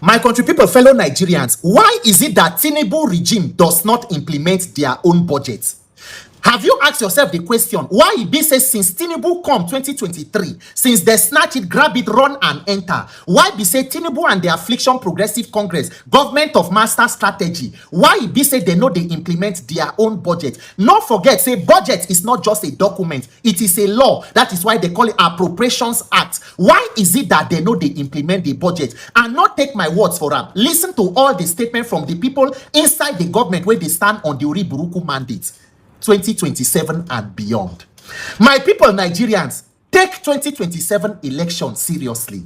My country people, fellow Nigerians, why is it that Tinubu regime does not implement their own budget? Have you asked yourself the question, why it be say since Tinubu come 2023, since they snatch it, grab it, run and enter, why be say Tinubu and the Affliction Progressive Congress, government of master strategy, why it be say they know they implement their own budget? Not forget, say budget is not just a document, it is a law. That is why they call it Appropriations Act. Why is it that they know they implement the budget? And not take my words for them. Listen to all the statements from the people inside the government where they stand on the Uri Buruku mandate. 2027 and beyond. My people, Nigerians, take 2027 election seriously.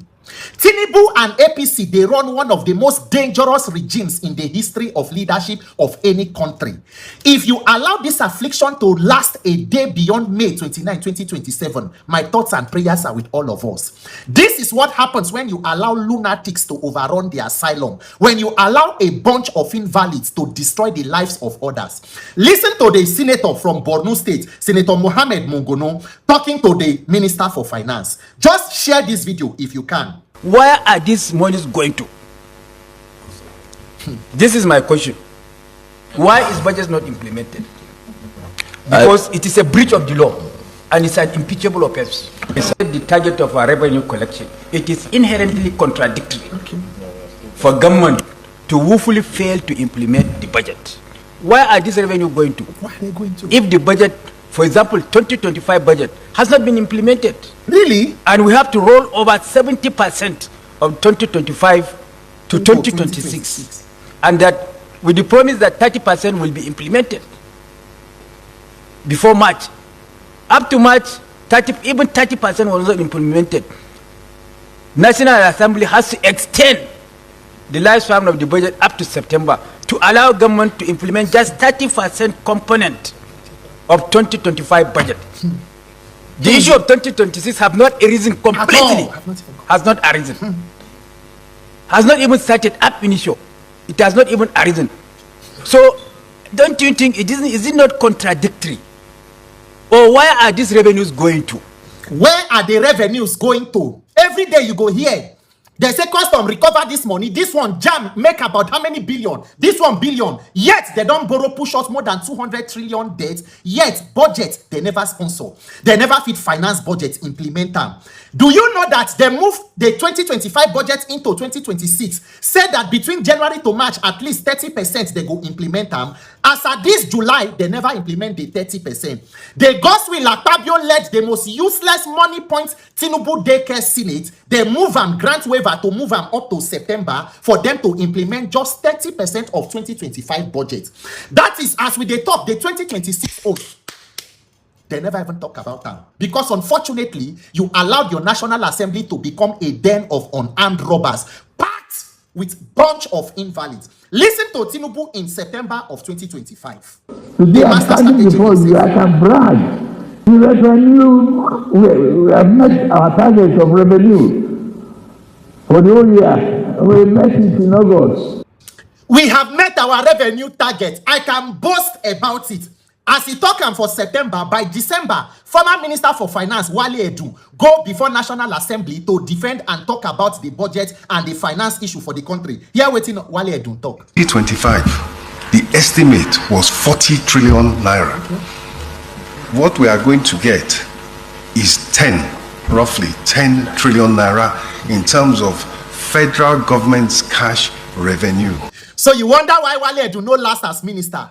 Tinubu and APC, they run one of the most dangerous regimes in the history of leadership of any country. If you allow this affliction to last a day beyond May 29, 2027, my thoughts and prayers are with all of us. This is what happens when you allow lunatics to overrun the asylum, when you allow a bunch of invalids to destroy the lives of others. Listen to the senator from Borno State, Senator Mohammed Mongono, talking to the Minister for Finance. Just share this video if you can. Where are these monies going to? This is my question. Why is budget not implemented? Because it is a breach of the law and it's an impeachable offense. It's the target of our revenue collection. It is inherently contradictory for government to woefully fail to implement the budget. Where are these revenue going to? Why are they going to? If the budget, for example, 2025 budget has not been implemented. Really? And we have to roll over 70% of 2025 to 2026. And that with the promise that 30% will be implemented before March. Up to March, even 30% was not implemented. National Assembly has to extend the lifespan of the budget up to September to allow government to implement just 30% component of 2025 budget. The issue of 2026 have not arisen completely. Has not arisen. Has not even started up initial. It has not even arisen. So, don't you think is it not contradictory? Or where are these revenues going to? Where are the revenues going to? Every day you go here. They say custom recover this money. This one jam make about how many billion? This 1 billion. Yet they don't borrow push us more than 200 trillion debt. Yet budget they never sponsor. They never fit finance budget implement them. Do you know that they moved the 2025 budget into 2026? Said that between January to March at least 30% they go implement them. As at this July, they never implement the 30%. The Godswill Akpabio led the most useless money points Tinubu daycare Senate. They move them grant waiver to move them up to September for them to implement just 30% of 2025 budget. That is as we they talk the 2026 oath. They never even talk about that. Because unfortunately, you allowed your National Assembly to become a den of unarmed robbers, packed with bunch of invalids. Listen to Tinubu in September of 2025. Today I'm standing before you, I can brag. The revenue, we have met our target of revenue for the whole year. We met it in August. We have met our revenue target. I can boast about it. As he talk for September, by December, former Minister for Finance, Wale Edu, go before National Assembly to defend and talk about the budget and the finance issue for the country. Here waiting Wale Edu talk. 2025, the estimate was 40 trillion naira. Okay. What we are going to get is roughly 10 trillion naira in terms of federal government's cash revenue. So you wonder why Wale Edu no last as minister?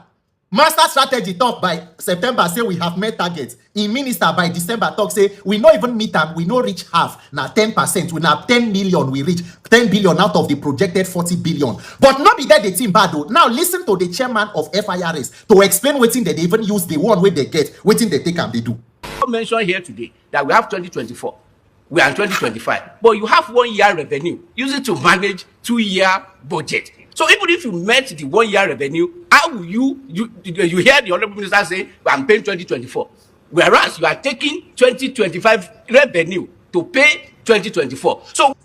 Master strategy talk by September say we have met targets. In minister by December talk say we not even meet them, we not reach half. Now 10%, we now 10 million, we reach 10 billion out of the projected 40 billion. But not be that the team bad though. Now listen to the chairman of FIRS to explain what thing that they even use the one way they get, what thing they take and they do. I mentioned here today that we have 2024, we are in 2025, but you have 1 year revenue. Use it to manage 2-year budget. So even if you met the 1 year revenue, how will you hear the Honorable Minister say, I'm paying 2024. Whereas you are taking 2025 revenue to pay 2024. So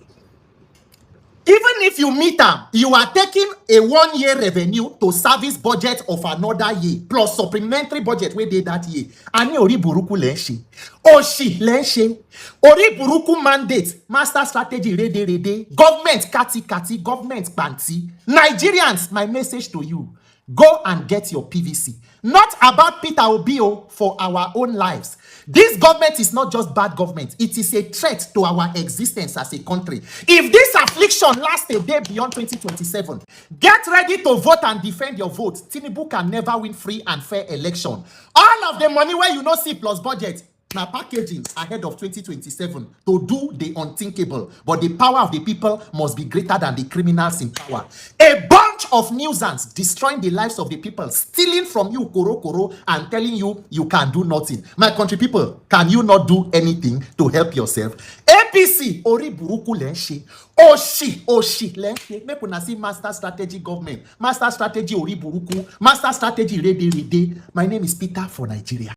Even if you meet them, you are taking a 1 year revenue to service budget of another year plus supplementary budget where they that year. Ani ori buruku lenshi. Oshi lenshi. Ori buruku mandate. Master strategy rede. Government kati. Government banti. Nigerians, my message to you. Go and get your PVC. Not about Peter Obio for our own lives. This government is not just bad government. It is a threat to our existence as a country. If this affliction lasts a day beyond 2027, get ready to vote and defend your vote. Tinubu can never win free and fair election. All of the money where you know see plus budget, now packaging ahead of 2027 to do the unthinkable. But the power of the people must be greater than the criminals in power. A bunch of nuisance destroying the lives of the people, stealing from you koro, and telling you you can do nothing. My country people, can you not do anything to help yourself? APC, ori buruku lenshi. Oshi lenshi. Make una see master strategy government. Master strategy ori buruku. Master strategy rede. My name is Peter for Nigeria.